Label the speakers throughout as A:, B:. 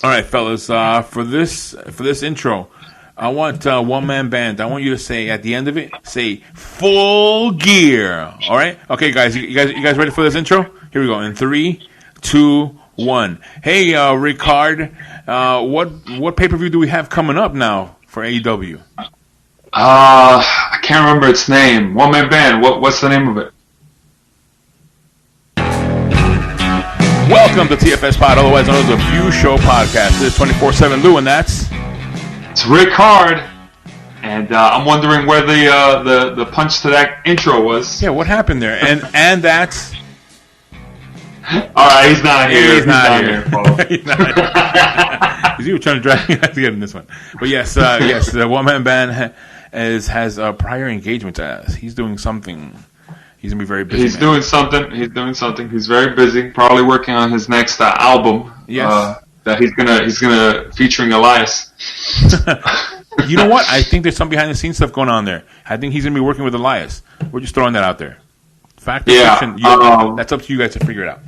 A: All right, fellas. For this intro, I want one man band. I want you to say at the end of it, say Full Gear. All right. Okay, guys. You guys ready for this intro? Here we go. In 3, 2, 1. Hey, Ricard. What pay-per-view do we have coming up now for AEW?
B: I can't remember its name. One man band. What's the name of it?
A: Welcome to TFS Pod, otherwise known as the View Show Podcast. This is 24/7 Lou, and that's...
B: It's Rick Hard. And I'm wondering where the punch to that intro was.
A: Yeah, what happened there? And that's...
B: Alright, he's not here.
A: He's not here. He's not here. Because you were trying to drag me out to get in this one. But yes, the one-man band has a prior engagement. He's doing something... He's gonna be very busy.
B: He's doing something. He's very busy. Probably working on his next album.
A: Yes.
B: That he's gonna featuring Elias.
A: You know what? I think there's some behind the scenes stuff going on there. I think he's gonna be working with Elias. We're just throwing that out there. Fact or fiction? That's up to you guys to figure it out.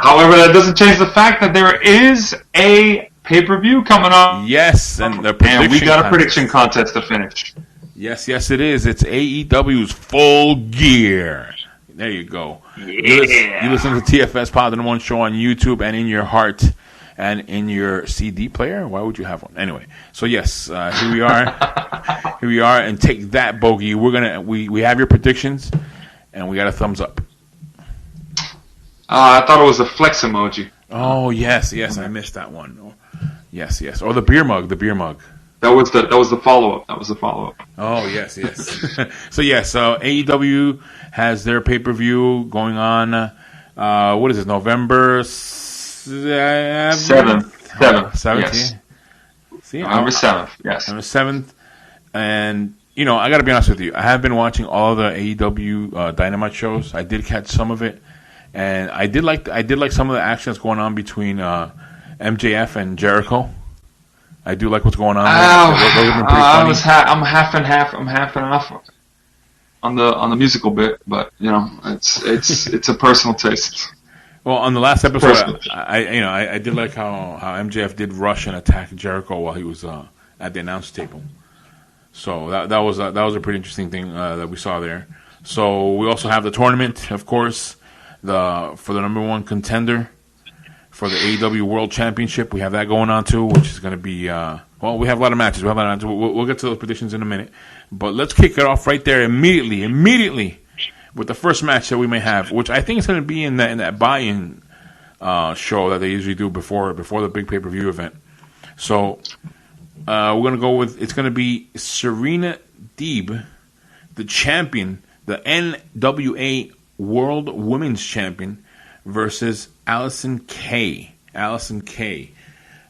B: However, that doesn't change the fact that there is a pay-per-view coming up.
A: Yes, and we
B: got a prediction contest to finish.
A: Yes, it is. It's AEW's Full Gear. There you go.
B: Yeah.
A: You listen to TFS Pod, the number one show on YouTube and in your heart and in your CD player. Why would you have one? Anyway, so yes, here we are. Here we are, and take that, Bogey. We have your predictions, and we got a thumbs up.
B: I thought it was a flex emoji.
A: Oh yes, I missed that one. Yes, or the beer mug.
B: That was the follow-up.
A: Oh, yes. So AEW has their pay-per-view going on, what is this, November
B: 7th? 7th,
A: yes. See,
B: November 7th, yes.
A: November 7th, and, I gotta be honest with you, I have been watching all the AEW Dynamite shows. I did catch some of it, and I did like some of the action that's going on between MJF and Jericho. I do like what's going on.
B: I'm half and half. I'm half and off on the musical bit, but it's a personal taste.
A: Well, on the last episode, I did like how MJF did rush and attack Jericho while he was at the announce table. So that was a pretty interesting thing that we saw there. So we also have the tournament, of course, for the number one contender. For the AEW World Championship, we have that going on too, which is going to be, we have a lot of matches. We'll get to those predictions in a minute. But let's kick it off right there immediately with the first match that we may have, which I think is going to be in that buy-in show that they usually do before the big pay-per-view event. So we're going to go with, it's going to be Serena Deeb, the champion, the NWA World Women's Champion, versus Allison Kay.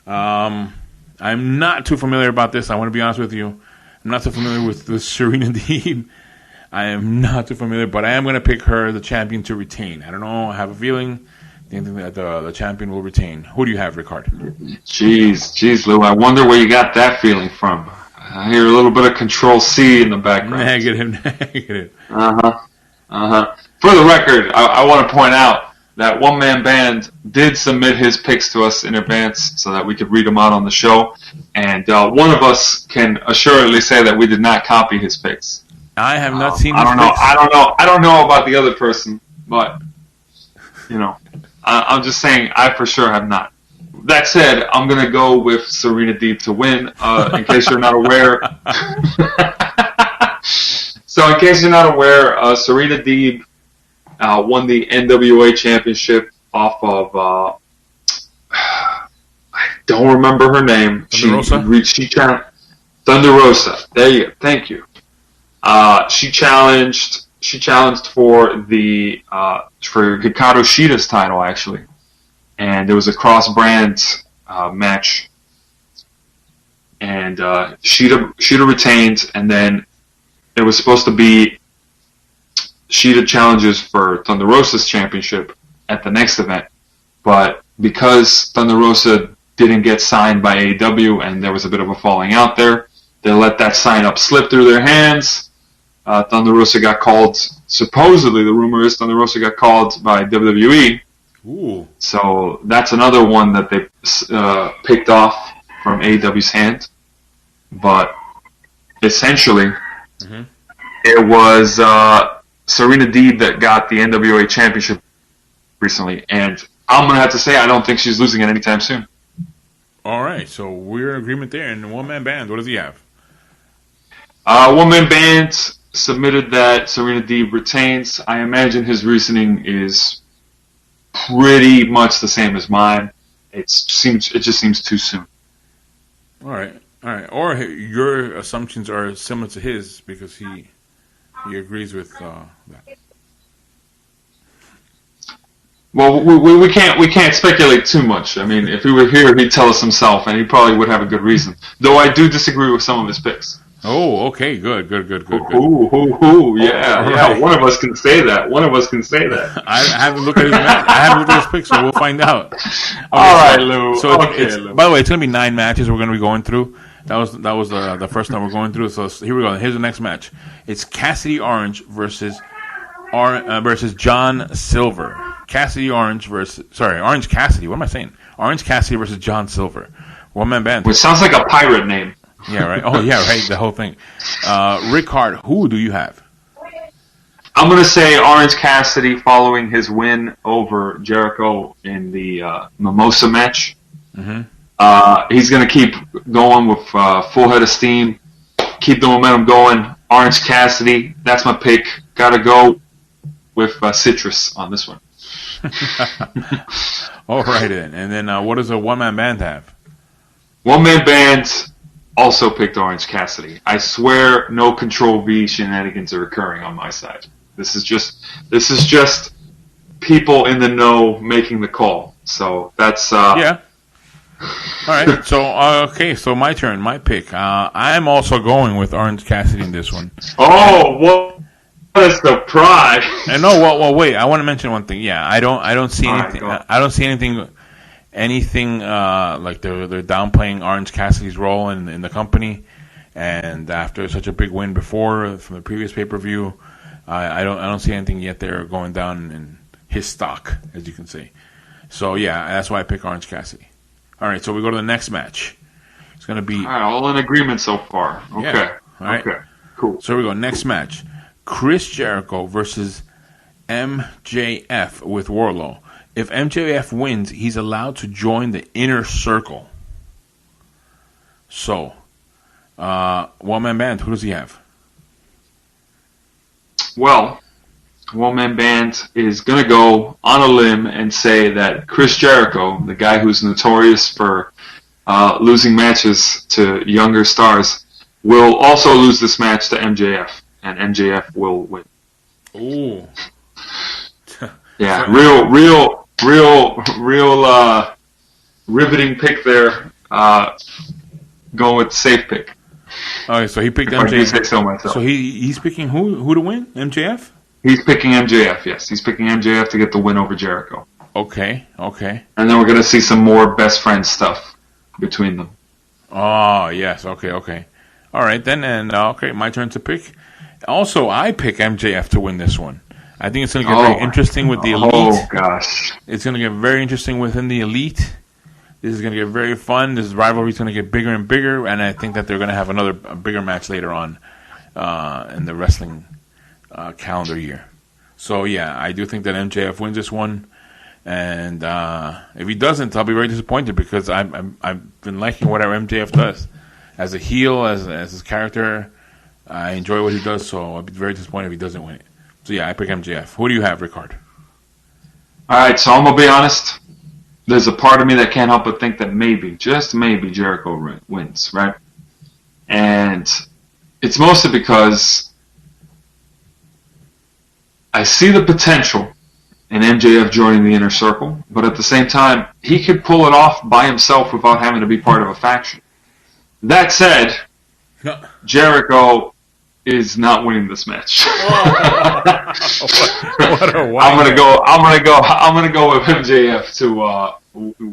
A: I'm not too familiar about this. I want to be honest with you. I'm not too familiar with Serena Deeb. I am not too familiar, but I am going to pick her, the champion, to retain. I don't know. I have a feeling that the champion will retain. Who do you have, Ricard?
B: Jeez, Lou. I wonder where you got that feeling from. I hear a little bit of Control C in the background.
A: Negative.
B: For the record, I want to point out that one-man band did submit his picks to us in advance so that we could read them out on the show. And one of us can assuredly say that we did not copy his picks.
A: I have not seen
B: his picks. I don't know about the other person, but, I'm just saying I for sure have not. That said, I'm going to go with Serena Deeb to win, in case you're not aware. So in case you're not aware, Serena Deeb won the NWA Championship off of, I don't remember her name. Thunder Rosa. There you go. Thank you. She challenged for the for Hikaru Shida's title, actually, and there was a cross-brand match, and Shida retained, and then it was supposed to be Shida challenges for Thunder Rosa's championship at the next event, but because Thunder Rosa didn't get signed by AEW and there was a bit of a falling out there, they let that sign-up slip through their hands. Thunder Rosa got called, supposedly the rumor is Thunder Rosa got called by WWE
A: Ooh.
B: So that's another one that they picked off from AEW's hand. But essentially, it was Serena Deeb that got the NWA Championship recently, and I'm gonna have to say I don't think she's losing it anytime soon.
A: All right, so we're in agreement there. And the one-man band, what does he have?
B: One-man band submitted that Serena Deeb retains. I imagine his reasoning is pretty much the same as mine. It just seems too soon.
A: All right. Or your assumptions are similar to his because he agrees with that.
B: Well, we can't speculate too much. I mean, if he were here, he'd tell us himself, and he probably would have a good reason. Though I do disagree with some of his picks.
A: Oh, okay, good.
B: Yeah.
A: Right.
B: One of us can say that.
A: I haven't looked at his match. I haven't looked at his picks, so we'll find out. Okay,
B: All right, Lou.
A: So Lou. By the way, it's going to be 9 matches we're going to be going through. That was the first time we're going through. So here we go. Here's the next match. It's Cassidy Orange versus John Silver. Orange Cassidy. What am I saying? Orange Cassidy versus John Silver. One-man band.
B: Which sounds like a pirate name.
A: Yeah, right. Oh, yeah, right. The whole thing. Rick Hart, who do you have?
B: I'm going to say Orange Cassidy following his win over Jericho in the Mimosa match. He's going to keep going with full head of steam, keep the momentum going. Orange Cassidy, that's my pick. Got to go with Citrus on this one.
A: All right, then. And then what does a one-man band have?
B: One-man band also picked Orange Cassidy. I swear no Control V shenanigans are occurring on my side. This is just people in the know making the call. So that's
A: yeah. All right. So okay. So my turn. My pick. I'm also going with Orange Cassidy in this one.
B: Oh, what a surprise!
A: And no. Well, wait. I want to mention one thing. Yeah. I don't see anything. I don't see anything like they're downplaying Orange Cassidy's role in the company. And after such a big win before from the previous pay-per-view, I don't see anything yet there going down in his stock, as you can say. So yeah, that's why I pick Orange Cassidy. All right, so we go to the next match. It's going to be...
B: All right, all in agreement so far. Okay.
A: Yeah, all right.
B: Okay, cool.
A: So here we go. Next match. Chris Jericho versus MJF with Wardlow. If MJF wins, he's allowed to join the Inner Circle. So, one-man band, who does he have?
B: Well, one-man band is going to go on a limb and say that Chris Jericho, the guy who's notorious for losing matches to younger stars, will also lose this match to MJF, and MJF will win.
A: Ooh.
B: Yeah, real riveting pick there. Going with the safe pick.
A: Okay, so he picked
B: MJF. I do say
A: MJF.
B: so myself.
A: So he's picking who to win? MJF?
B: He's picking MJF, yes. He's picking MJF to get the win over Jericho.
A: Okay.
B: And then we're going to see some more best friend stuff between them.
A: Oh, yes. Okay. All right, then. And, okay, my turn to pick. Also, I pick MJF to win this one. I think it's going to get very interesting with the Elite.
B: Oh, gosh.
A: It's going to get very interesting within the Elite. This is going to get very fun. This rivalry is going to get bigger and bigger, and I think that they're going to have a bigger match later on in the wrestling calendar year. So, yeah, I do think that MJF wins this one. And if he doesn't, I'll be very disappointed because I've been liking whatever MJF does. As a heel, as his character, I enjoy what he does, so I'll be very disappointed if he doesn't win it. So, yeah, I pick MJF. Who do you have, Ricard?
B: All right, so I'm going to be honest. There's a part of me that can't help but think that maybe, just maybe, Jericho wins, right? And it's mostly because I see the potential in MJF joining the Inner Circle, but at the same time, he could pull it off by himself without having to be part of a faction. That said, Jericho is not winning this match.
A: What a
B: I'm gonna go with MJF to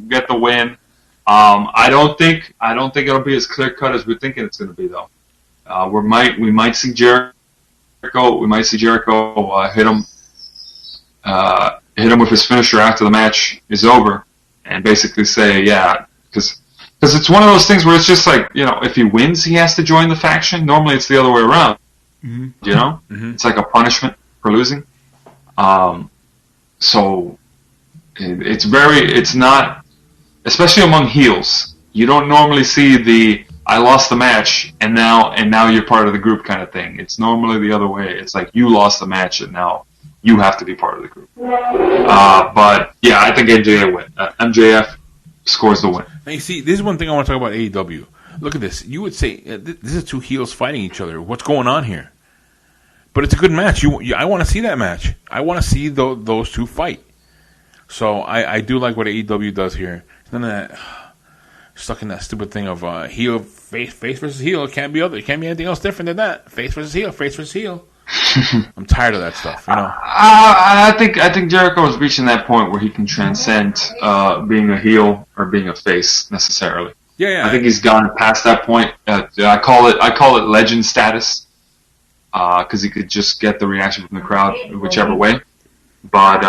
B: get the win. I don't think it'll be as clear cut as we're thinking it's gonna be though. We might see Jericho hit him hit him with his finisher after the match is over, and basically say, yeah, because it's one of those things where it's just like, if he wins, he has to join the faction. Normally, it's the other way around.
A: Mm-hmm.
B: Mm-hmm. It's like a punishment for losing. So it's not, especially among heels. You don't normally see the I lost the match and now you're part of the group kind of thing. It's normally the other way. It's like you lost the match and now you have to be part of the group. But yeah, I think MJF scores the win.
A: Now you see, this is one thing I want to talk about AEW. Look at this. You would say this is two heels fighting each other. What's going on here? But it's a good match. I want to see that match. I want to see those two fight. So I do like what AEW does here. None of that stuck in that stupid thing of heel face versus heel. It can't be anything else different than that. Face versus heel. I'm tired of that stuff.
B: I think Jericho is reaching that point where he can transcend being a heel or being a face necessarily.
A: Yeah.
B: I think he's gone past that point. I call it legend status because he could just get the reaction from the crowd whichever way. But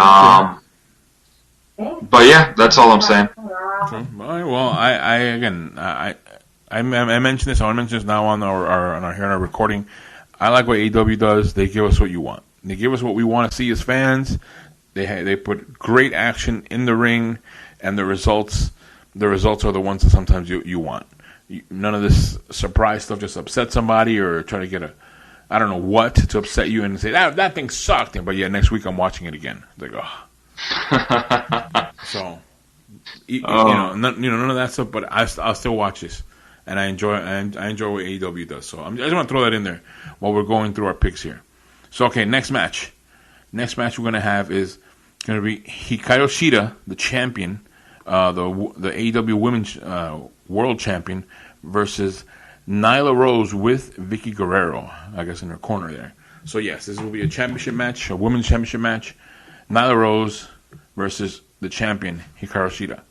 B: yeah, that's all I'm saying.
A: Okay. Well, I mentioned this. I want to mention this now on our recording. I like what AEW does. They give us what you want. They give us what we want to see as fans. They put great action in the ring, and the results are the ones that sometimes you want. None of this surprise stuff just upset somebody or try to get I don't know what to upset you and say that thing sucked. But yeah, next week I'm watching it again. It's like, oh. So, none of that stuff. But I'll still watch this, and I enjoy what AEW does. So I just want to throw that in there while we're going through our picks here. So okay, next match we're gonna have is gonna be Hikaru Shida, the champion, the AEW Women's World Champion, versus Nyla Rose with Vicky Guerrero, I guess, in her corner there. So yes, this will be a championship match, a women's championship match. Nyla Rose versus the champion, Hikaru Shida.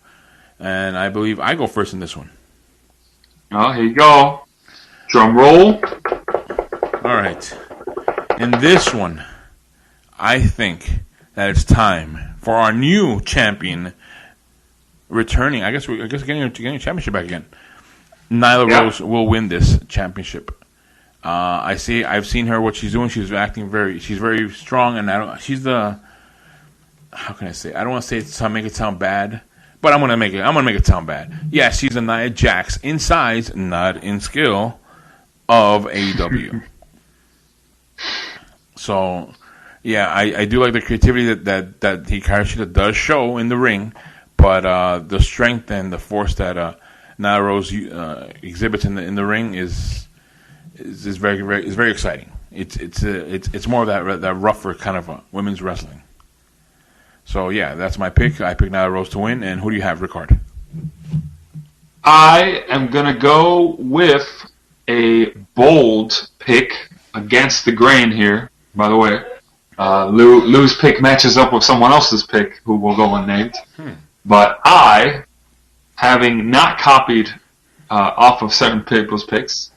A: And I believe I go first in this one.
B: Oh, here you go. Drum roll.
A: All right. In this one, I think that it's time for our new champion returning. I guess getting a championship back again. Nyla Rose will win this championship. I've seen her, what she's doing. She's very strong, and she's the, how can I say? I don't want to say make it sound bad, but I'm gonna make it sound bad. Yeah, she's a Nia Jax in size, not in skill, of AEW. So, yeah, I do like the creativity that Hikaru Shida does show in the ring, but the strength and the force that Nyla Rose exhibits in the ring is very exciting. It's more of that rougher kind of women's wrestling. So yeah, that's my pick. I pick Nyla Rose to win. And who do you have, Ricard?
B: I am gonna go with a bold pick against the grain here. By the way, Lou's pick matches up with someone else's pick, who will go unnamed. But I, having not copied off of certain people's picks,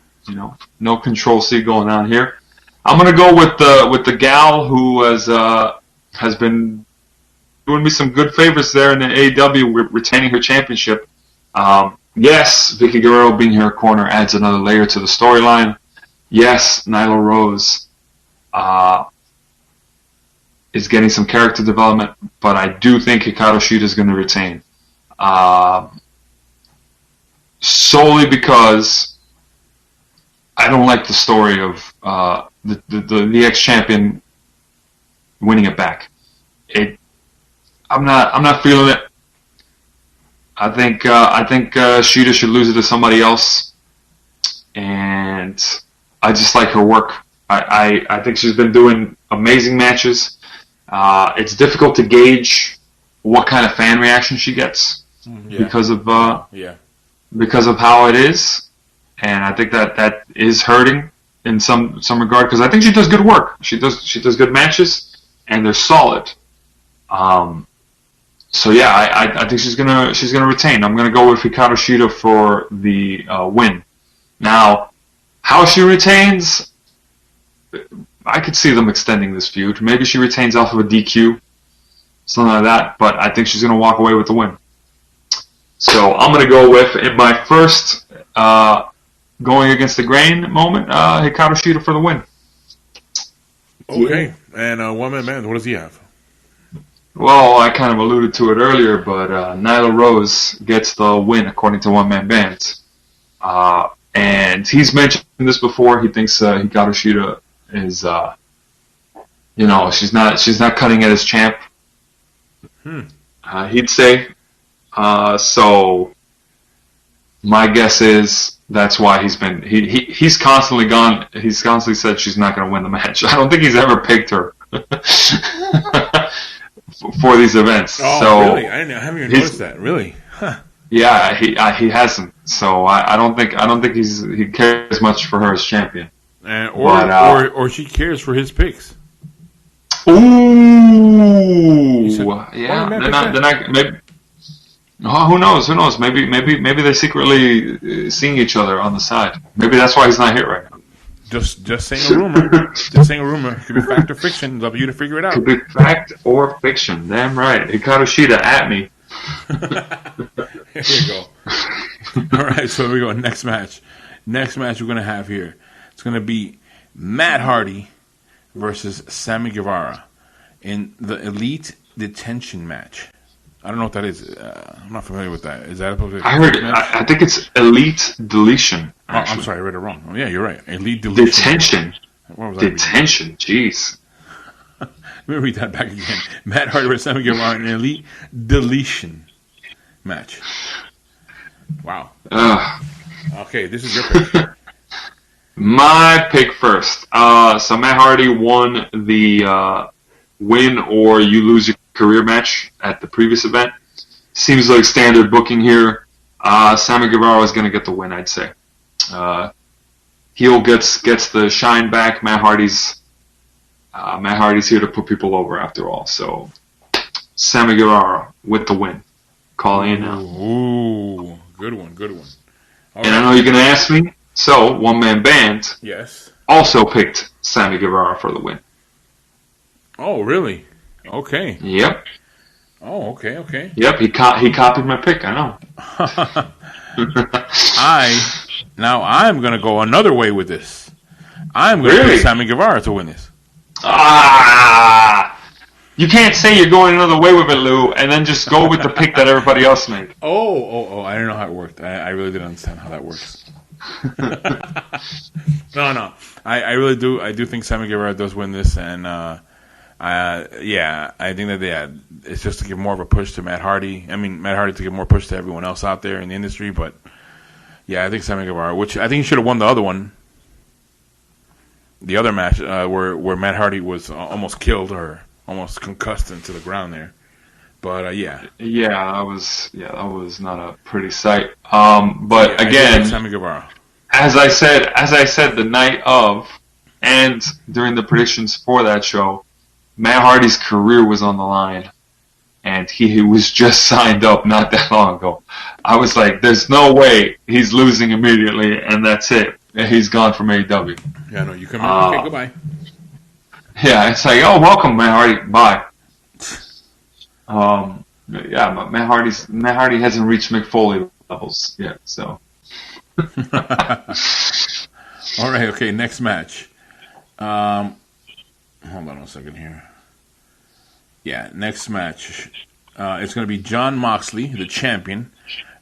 B: no Control C going on here. I'm gonna go with the gal who has been doing me some good favors there in the AEW, retaining her championship. Yes, Vicky Guerrero being in her corner adds another layer to the storyline. Yes, Nyla Rose is getting some character development, but I do think Hikaru Shida is going to retain. Solely because I don't like the story of the ex-champion winning it back. I'm not feeling it. I think Shida should lose it to somebody else, and I just like her work. I think she's been doing amazing matches. It's difficult to gauge what kind of fan reaction she gets because of how it is, and I think that is hurting in some regard, because I think she does good work. She does good matches, and they're solid. So yeah, I think she's gonna retain. I'm gonna go with Hikaru Shida for the win. Now, how she retains, I could see them extending this feud. Maybe she retains off of a DQ. something like that. But I think she's going to walk away with the win. So I'm going to go with, in my first going against the grain moment, Hikaru Shida for the win.
A: Okay. And one man, what does he have?
B: Well, I kind of alluded to it earlier, but Nyla Rose gets the win according to One Man Band. And he's mentioned this before. He thinks Hikaru Shida is, she's not cutting it as champ. He'd say. So my guess is that's why he's constantly gone. He's constantly said she's not going to win the match. I don't think he's ever picked her for these events.
A: Oh,
B: so
A: really? I haven't even noticed that. Really? Huh.
B: Yeah, he hasn't. So I don't think he cares much for her as champion.
A: Or she cares for his picks.
B: Ooh,
A: said,
B: yeah. They're not. Maybe. Oh, who knows? Maybe they're secretly seeing each other on the side. Maybe that's why he's not here right now.
A: Just saying a rumor. Just saying a rumor. Could be fact or fiction. It's up to you to figure it out.
B: Could be fact or fiction. Damn right. Hikaru Shida at me.
A: Here you go. All right, so here we go. Next match we're going to have here. It's going to be Matt Hardy versus Sammy Guevara in the Elite Detention match. I don't know what that is. I'm not familiar with that. Is that a
B: I heard it. I think it's Elite Deletion.
A: Oh, I'm sorry, I read it wrong. Oh, yeah, you're right. Elite Deletion.
B: Detention.
A: What was
B: Detention. Jeez.
A: Let me read that back again. Matt Hardy versus Sammy Guevara in an Elite Deletion match. Wow. Okay, this is your pick.
B: My pick first. So Matt Hardy won the win or you lose your career match at the previous event. Seems like standard booking here. Sammy Guevara is going to get the win, I'd say. Heel gets the shine back. Matt Hardy's here to put people over after all. So Sammy Guevara with the win. Calling in now.
A: Ooh, good one. All
B: and I know you're going to ask me. So One Man Band.
A: Yes.
B: Also picked Sammy Guevara for the win.
A: Oh, really? Okay.
B: Yep.
A: Oh, okay.
B: Yep, he copied my pick, I know.
A: I'm going to go another way with this. I'm going to pick Sammy Guevara to win this.
B: You can't say you're going another way with it, Lou, and then just go with the pick that everybody else made.
A: Oh, I didn't know how it worked. I really didn't understand how that works. No. I really do. I do think Sammy Guevara does win this, and I think that it's just to give more of a push to Matt Hardy. I mean, Matt Hardy to give more push to everyone else out there in the industry. But yeah, I think Sammy Guevara, which I think he should have won the other one, the other match where Matt Hardy was almost killed or almost concussed into the ground there. But yeah, that was not a pretty sight. But again, Sammy Guevara.
B: As I said the night of, and during the predictions for that show, Matt Hardy's career was on the line, and he was just signed up not that long ago. I was like, there's no way he's losing immediately, and that's it. He's gone from AEW.
A: Yeah, no, you come in. Okay, goodbye.
B: Yeah, it's like, oh, welcome, Matt Hardy. Bye. Yeah, but Matt Hardy hasn't reached Mick Foley levels yet, so.
A: All right, okay, next match. Hold on a second here. Yeah, next match. It's going to be Jon Moxley, the champion,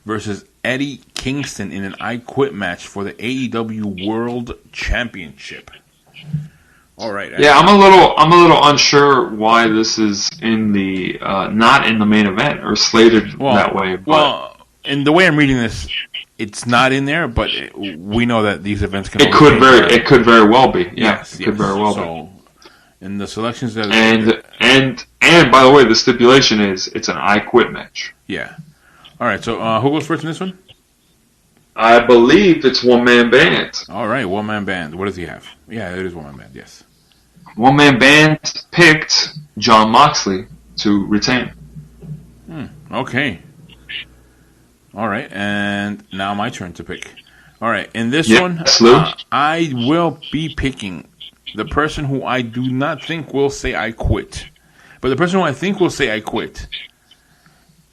A: versus Eddie Kingston in an I Quit match for the AEW World Championship. All right.
B: Yeah, I'm a little unsure why this is in the not in the main event or slated that way. But.
A: Well, and the way I'm reading this, it's not in there, but we know that these events can.
B: It could very well be. Yeah,
A: yes,
B: it could very well be.
A: In the selections that
B: and by the way, the stipulation is it's an I Quit match.
A: Yeah. All right. So who goes first in this one?
B: I believe it's One Man Band.
A: All right, One Man Band. What does he have? Yeah, it is One Man Band. Yes.
B: One Man Band picked Jon Moxley to retain. Okay.
A: All right, and now my turn to pick. All right, in this one, I will be picking the person who I do not think will say I quit. But the person who I think will say I quit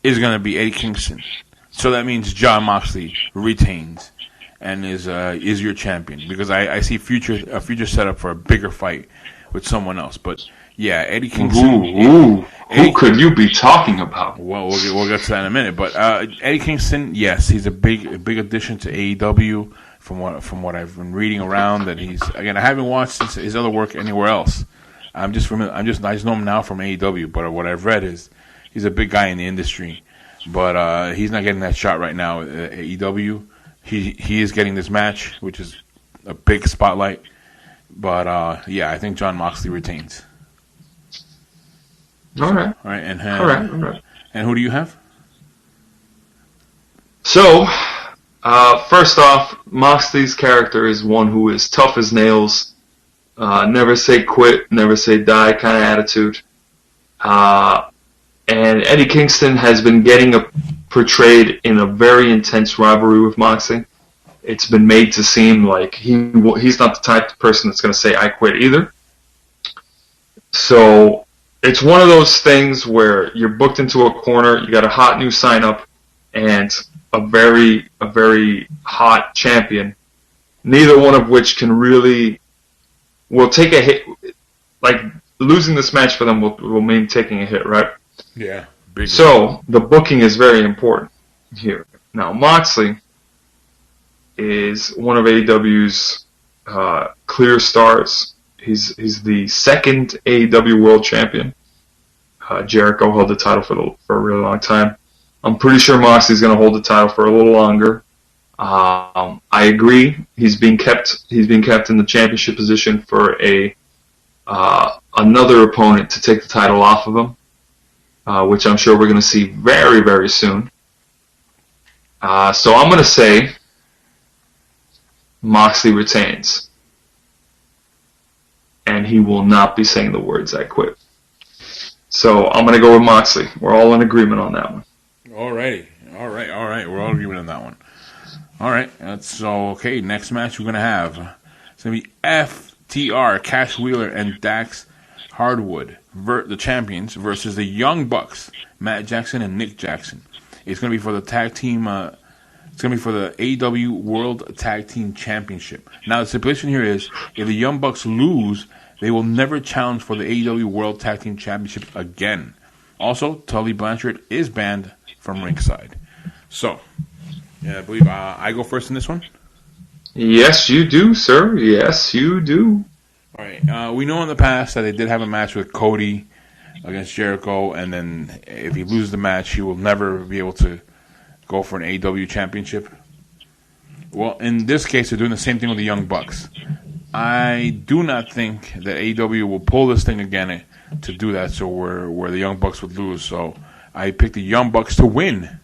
A: is going to be Eddie Kingston. So that means Jon Moxley retains and is your champion, because I see a future setup for a bigger fight with someone else. But yeah, Eddie Kingston.
B: Who could you be talking about?
A: Well, we'll get to that in a minute. But Eddie Kingston, yes, he's a big addition to AEW. From what I've been reading around, that I haven't watched his other work anywhere else. I just know him now from AEW. But what I've read is he's a big guy in the industry. But he's not getting that shot right now at AEW. He is getting this match, which is a big spotlight. But I think Jon Moxley retains.
B: All right.
A: All right. And who do you have?
B: So, first off, Moxley's character is one who is tough as nails, never say quit, never say die kind of attitude. And Eddie Kingston has been getting portrayed in a very intense rivalry with Moxley. It's been made to seem like he's not the type of person that's going to say I quit either. So it's one of those things where you're booked into a corner, you got a hot new sign up, and a very hot champion. Neither one of which will take a hit. Like losing this match for them will mean taking a hit, right?
A: Yeah.
B: So the booking is very important here. Now Moxley is one of AEW's clear stars. He's the second AEW World Champion. Jericho held the title for a really long time. I'm pretty sure Moxley's going to hold the title for a little longer. I agree. He's being kept in the championship position for another opponent to take the title off of him, which I'm sure we're going to see very, very soon. So I'm going to say Moxley retains, and he will not be saying the words "I quit." So I'm going to go with Moxley. We're all in agreement on that one.
A: Alrighty. All right. We're all in agreement on that one. All right. Okay. Next match we're going to have. It's going to be FTR, Cash Wheeler, and Dax Hardwood, the champions, versus the Young Bucks, Matt Jackson and Nick Jackson. It's going to be for the tag team. It's going to be for the AEW World Tag Team Championship. Now, the stipulation here is if the Young Bucks lose, they will never challenge for the AEW World Tag Team Championship again. Also, Tully Blanchard is banned from ringside. So, I believe I go first in this one.
B: Yes, you do, sir. Yes, you do.
A: All right. We know in the past that they did have a match with Cody against Jericho, and then if he loses the match, he will never be able to go for an AEW championship. Well, in this case, they're doing the same thing with the Young Bucks. I do not think that AEW will pull this thing again to do that, so where the Young Bucks would lose. So I picked the Young Bucks to win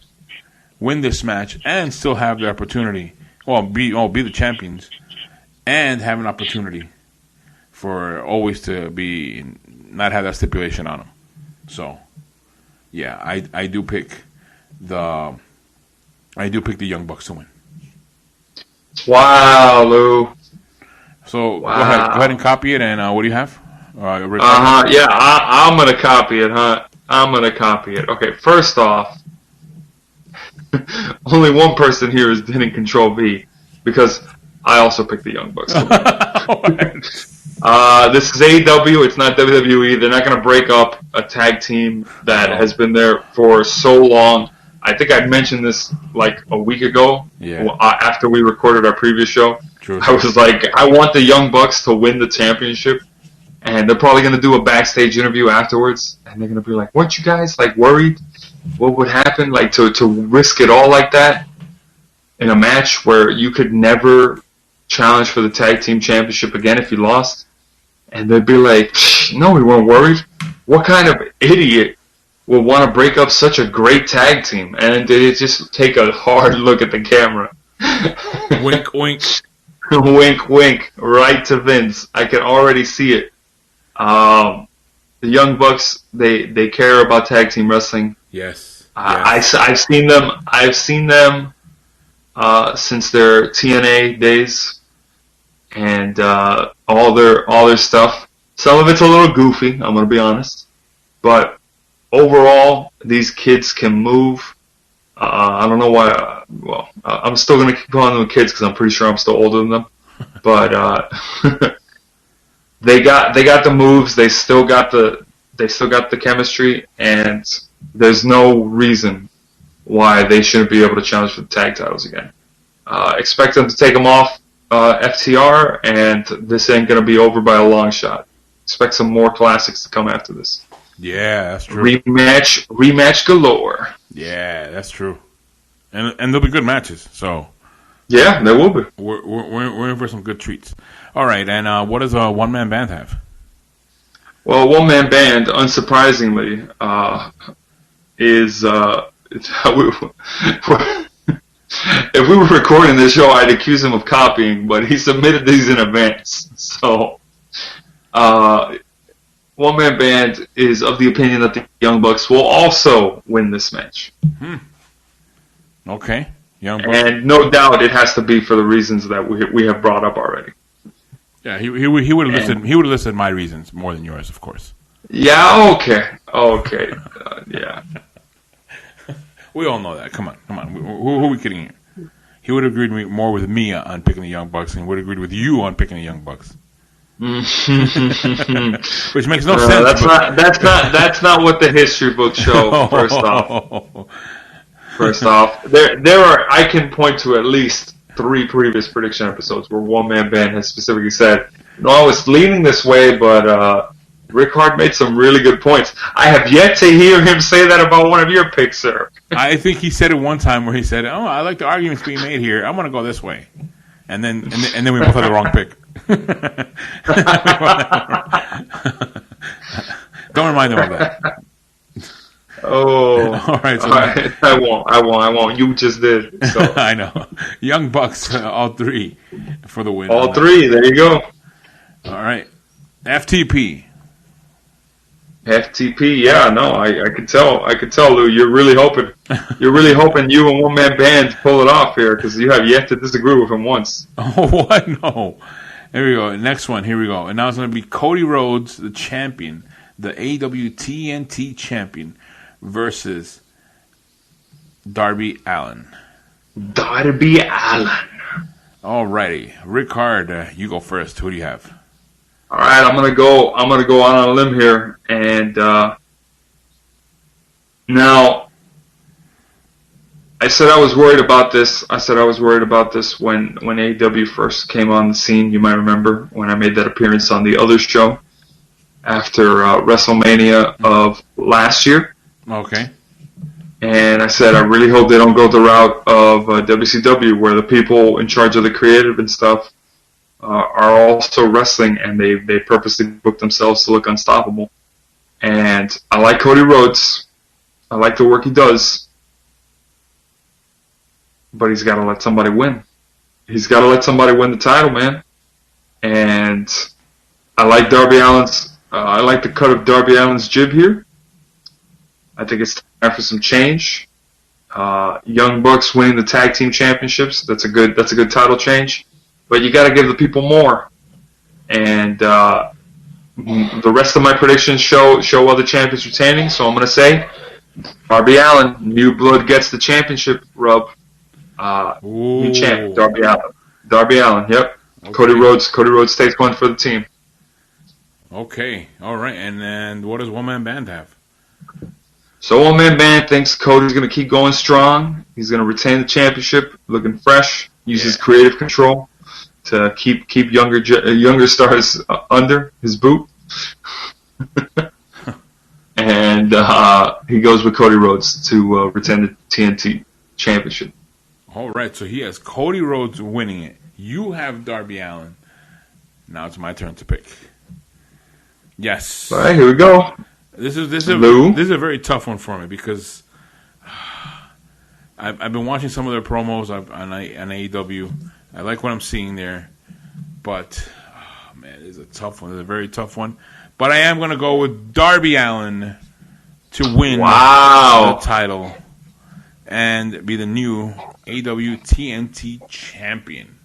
A: this match and still have the opportunity. Well, be the champions and have an opportunity for always to be not have that stipulation on them. So, yeah, I do pick the Young Bucks to win.
B: Wow, Lou.
A: So wow. Go ahead and copy it. And what do you have?
B: Yeah, I'm gonna copy it, huh? I'm gonna copy it. Okay, first off, only one person here is hitting Control V because I also picked the Young Bucks. This is AEW. It's not WWE. They're not gonna break up a tag team that has been there for so long. I think I mentioned this like a week ago.
A: Yeah.
B: After we recorded our previous show.
A: True.
B: I was like, I want the Young Bucks to win the championship, and they're probably going to do a backstage interview afterwards, and they're going to be like, weren't you guys like worried what would happen, like to risk it all like that in a match where you could never challenge for the tag team championship again if you lost? And they'd be like, no, we weren't worried. What kind of idiot would want to break up such a great tag team? And they just take a hard look at the camera.
A: Wink, wink.
B: Wink, wink, right to Vince. I can already see it. The Young Bucks, they care about tag team wrestling.
A: Yes.
B: I've seen them. I've seen them since their TNA days, and all their stuff. Some of it's a little goofy. I'm gonna be honest, But overall, these kids can move. I don't know why. I'm still gonna keep calling them kids because I'm pretty sure I'm still older than them. But they got the moves. They still got the chemistry, and there's no reason why they shouldn't be able to challenge for the tag titles again. Expect them to take them off FTR, and this ain't gonna be over by a long shot. Expect some more classics to come after this.
A: Yeah, that's true.
B: Rematch galore.
A: Yeah, that's true. And there'll be good matches. So
B: yeah, there will be.
A: We're in for some good treats. All right, and what does a one-man band have?
B: Well, one-man band, unsurprisingly, is if we were recording this show, I'd accuse him of copying, but he submitted these in advance. So, one-man band is of the opinion that the Young Bucks will also win this match.
A: Okay. Young Bucks.
B: And no doubt it has to be for the reasons that we have brought up already.
A: Yeah, he would have listed he would have listed my reasons more than yours, of course.
B: Yeah, okay. Yeah.
A: We all know that. Come on. Who are we kidding here? He would have agreed more with me on picking the Young Bucks, and would have agreed with you on picking the Young Bucks. Which makes no sense.
B: That's not what the history books show. First off, there are, I can point to at least 3 previous prediction episodes where one man band has specifically said, "No, I was leaning this way, but Rick Hart made some really good points." I have yet to hear him say that about one of your picks, sir.
A: I think he said it one time where he said, "Oh, I like the arguments being made here. I'm going to go this way," and then we both had the wrong pick. Don't remind him of that.
B: Oh,
A: all right.
B: I won't. You just did. So.
A: I know. Young Bucks, all 3 for the win.
B: All 3. There you go.
A: All right. FTP.
B: Yeah, no, I could tell, Lou. You're really hoping you and one man band pull it off here because you have yet to disagree with him once.
A: Oh, what? No. Here we go. Next one. Here we go. And now it's going to be Cody Rhodes, the champion, the AEW TNT champion, versus Darby Allin. Alrighty, Rick Hard, you go first. Who do you have?
B: All right, I'm gonna go out on a limb here, and now I said I was worried about this. When AEW first came on the scene. You might remember when I made that appearance on the other show after WrestleMania of last year.
A: Okay.
B: And I said, I really hope they don't go the route of WCW, where the people in charge of the creative and stuff are also wrestling, and they purposely book themselves to look unstoppable. And I like Cody Rhodes. I like the work he does. But he's got to let somebody win. He's got to let somebody win the title, man. And I like Darby Allin's. I like the cut of Darby Allin's jib here. I think it's time for some change. Young Bucks winning the tag team championships. That's a good title change. But you got to give the people more. And the rest of my predictions show other champions retaining. So I'm going to say Darby Allin, new blood gets the championship rub. New champ, Darby Allin. Yep. Okay. Cody Rhodes takes one for the team.
A: Okay. All right. And then what does one man band have?
B: So one man band thinks Cody's going to keep going strong. He's going to retain the championship, looking fresh. Use his creative control to keep younger stars under his boot. And he goes with Cody Rhodes to retain the TNT championship.
A: All right, so he has Cody Rhodes winning it. You have Darby Allin. Now it's my turn to pick. Yes.
B: All right, here we go.
A: This is a very tough one for me because I've been watching some of their promos on AEW. I like what I'm seeing there, but man, it's a tough one. It's a very tough one. But I am going to go with Darby Allin to win the title and be the new AEW TNT champion.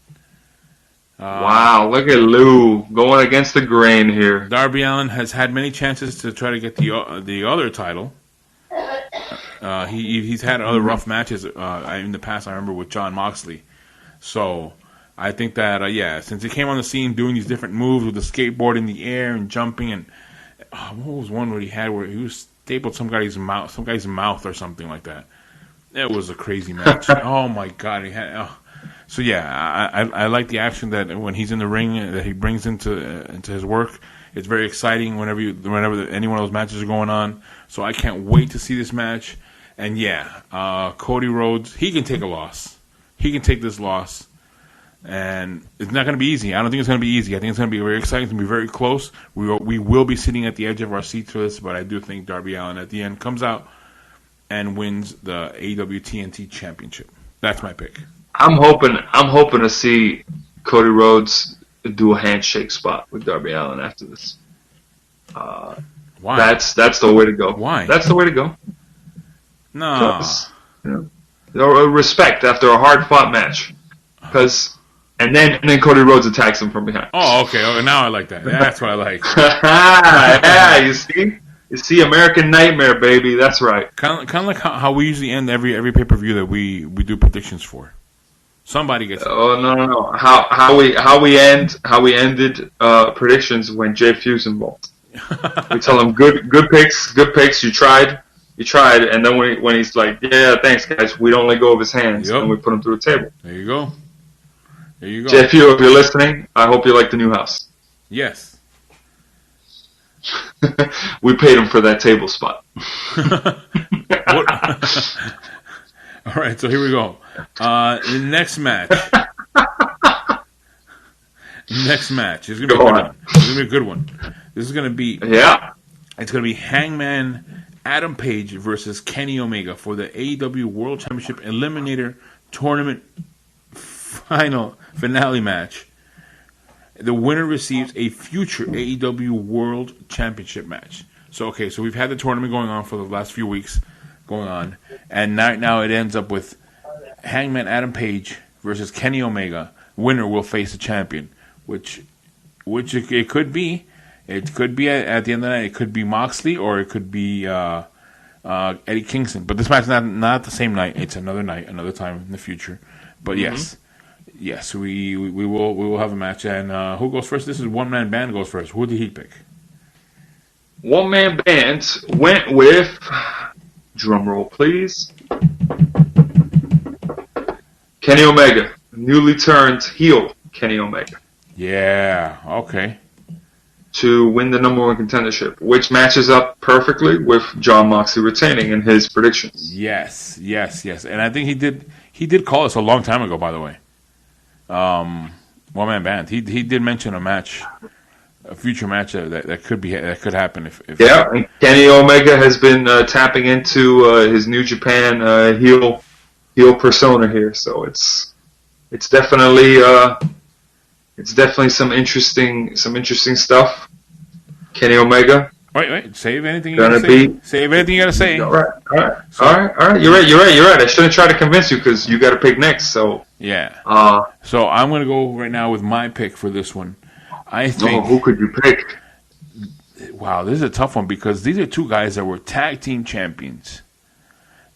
B: Wow, look at Lou going against the grain here.
A: Darby Allin has had many chances to try to get the other title. He's had other rough matches in the past. I remember with John Moxley. So I think that since he came on the scene doing these different moves with the skateboard in the air and jumping, and what was one where he was stapled some guy's mouth or something like that. It was a crazy match. Oh my god, So I like the action that when he's in the ring that he brings into his work. It's very exciting whenever any one of those matches are going on. So I can't wait to see this match. And Cody Rhodes, he can take a loss. He can take this loss. And it's not going to be easy. I don't think it's going to be easy. I think it's going to be very exciting. It's going to be very close. We will be sitting at the edge of our seats for this, but I do think Darby Allin at the end comes out and wins the AEW TNT Championship. That's my pick.
B: I'm hoping to see Cody Rhodes do a handshake spot with Darby Allin after this.
A: Why?
B: That's the way to go.
A: Why?
B: That's the way to go.
A: No.
B: Respect after a hard-fought match. And then Cody Rhodes attacks him from behind.
A: Oh, okay. Oh, now I like that. That's what I like.
B: Yeah, you see, American Nightmare, baby. That's right.
A: Kind of like how we usually end every pay-per-view that we do predictions for. Somebody gets.
B: Oh no! How we ended predictions when Jay Fuse involved. We tell him good picks. You tried, and then when he's like, yeah, thanks guys, we don't let go of his hands, and we put him through a table.
A: There you go.
B: Jay Fuse, if you're listening, I hope you like the new house.
A: Yes.
B: We paid him for that table spot.
A: All right, so here we go. The next match. Next match is gonna be a good one. This is gonna be a good one. This is gonna be It's gonna be Hangman Adam Page versus Kenny Omega for the AEW World Championship Eliminator Tournament finale match. The winner receives a future AEW World Championship match. So we've had the tournament going on for the last few weeks and now it ends up with Hangman Adam Page versus Kenny Omega. Winner will face the champion, which it could be. It could be at the end of the night. It could be Moxley or it could be Eddie Kingston. But this match is not the same night. It's another night, another time in the future. But yes, we will have a match. And who goes first? This is One Man Band goes first. Who did he pick?
B: One Man Band went with, drum roll please, Kenny Omega, newly turned heel Kenny Omega.
A: Yeah, okay.
B: To win the number one contendership, which matches up perfectly with John Moxley retaining in his predictions.
A: Yes. And I think he did call us a long time ago, by the way. One Man Band. He did mention a future match that could happen if
B: and Kenny Omega has been tapping into his New Japan heel persona here, so it's definitely some interesting stuff. Kenny Omega.
A: Wait. Save anything you gotta say. Save anything you gotta say.
B: All right. You're right. I shouldn't try to convince you because you got to pick next. So
A: yeah. So I'm gonna go right now with my pick for this one. I think.
B: Who could you pick?
A: Wow, this is a tough one because these are two guys that were tag team champions.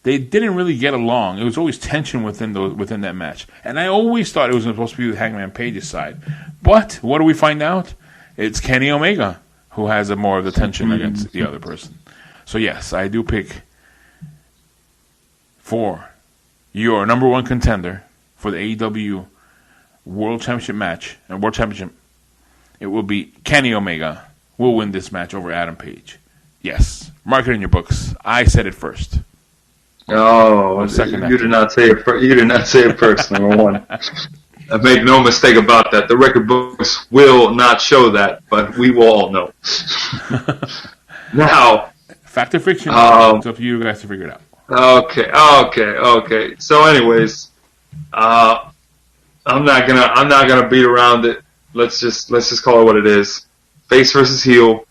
A: They didn't really get along. It was always tension within that match, and I always thought it was supposed to be with Hangman Page's side. But what do we find out? It's Kenny Omega who has more of the tension against the other person. So yes, I do pick for your number one contender for the AEW World Championship match and World Championship. It will be Kenny Omega will win this match over Adam Page. Yes, mark it in your books. I said it first.
B: Oh, you did not say it. You did not say it first. Number one. I make no mistake about that. The record books will not show that, but we will all know. Now,
A: fact or fiction? It's up to you guys to figure it
B: out. Okay. So, anyways, I'm not gonna beat around it. Let's just call it what it is. Face versus heel.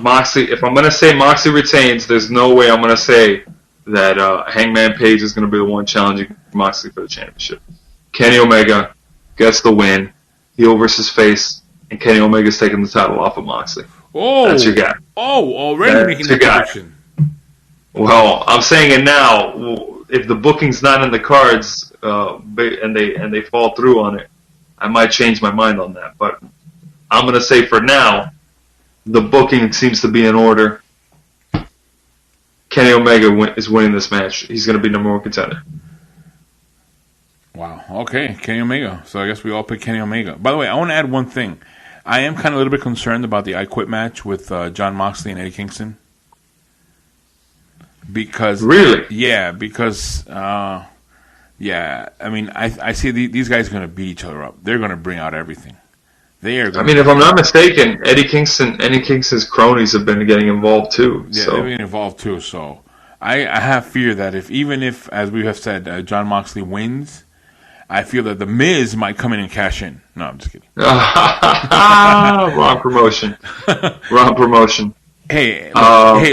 B: Moxley. If I'm gonna say Moxley retains, there's no way I'm gonna say that Hangman Page is gonna be the one challenging Moxley for the championship. Kenny Omega gets the win. heel versus face, and Kenny Omega's taking the title off of Moxley.
A: Oh,
B: that's your guy.
A: Oh, already making that prediction.
B: Well, I'm saying it now. If the booking's not in the cards, and they fall through on it, I might change my mind on that. But I'm gonna say for now, the booking seems to be in order. Kenny Omega is winning this match. He's gonna be number one contender.
A: Wow. Okay, Kenny Omega. So I guess we all pick Kenny Omega. By the way, I want to add one thing. I am kind of a little bit concerned about the I Quit match with Jon Moxley and Eddie Kingston. Because
B: really,
A: yeah, because yeah, I mean, I see these guys are going to beat each other up. They're going to bring out everything. They are.
B: I mean, if I'm not mistaken, Eddie Kingston's cronies have been getting involved too.
A: Yeah,
B: so.
A: they're getting involved too. So I have fear that even if, as we have said, Jon Moxley wins, I feel that the Miz might come in and cash in. No, I'm just kidding.
B: Wrong promotion. Wrong promotion.
A: Hey,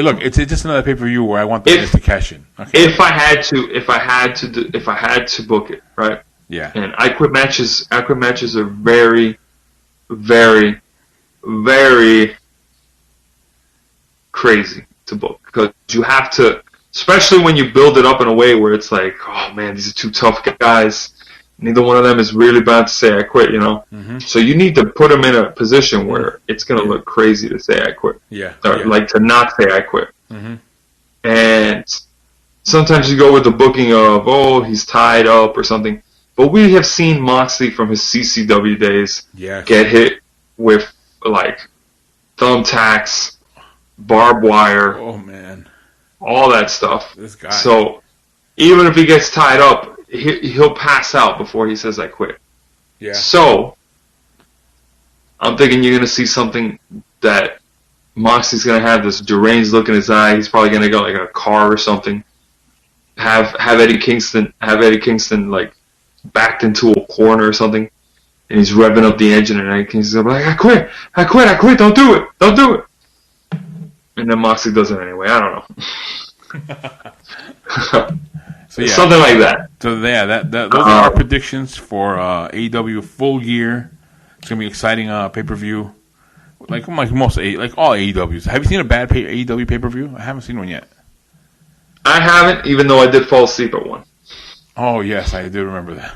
A: look, it's just another pay-per-view where I want the Miz to cash in. Okay.
B: If I had to book it, right?
A: Yeah.
B: And I quit matches are very, very, very crazy to book because you have to, especially when you build it up in a way where it's like, oh man, these are two tough guys. Neither one of them is really about to say I quit, you know?
A: Mm-hmm.
B: So you need to put them in a position where it's going to look crazy to say I quit.
A: Yeah.
B: Or like to not say I quit.
A: Mm-hmm.
B: And sometimes you go with the booking of, oh, he's tied up or something. But we have seen Moxley from his CCW days get hit with, like, thumbtacks, barbed wire.
A: Oh, man.
B: All that stuff.
A: This guy.
B: So even if he gets tied up, he'll pass out before he says I quit.
A: Yeah.
B: So I'm thinking you're going to see something that Moxley's going to have this deranged look in his eye. He's probably going to go like a car or something. Have Eddie Kingston like backed into a corner or something, and he's revving up the engine, and Eddie Kingston's like, I quit, don't do it. And then Moxley does it anyway. I don't know.
A: So yeah,
B: something like that.
A: So yeah, those are our predictions for AEW Full Gear. It's gonna be an exciting pay-per-view. Like all AEWs. Have you seen a bad AEW pay-per-view? I haven't seen one yet.
B: I haven't, even though I did fall asleep at one.
A: Oh yes, I do remember that.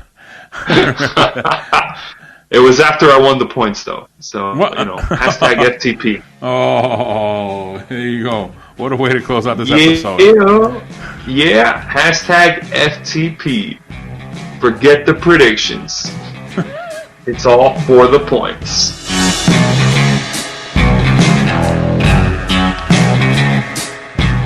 B: It was after I won the points, though. So hashtag FTP.
A: Oh, there you go. What a way to close out this episode.
B: Yeah, hashtag FTP. Forget the predictions. It's all for the points.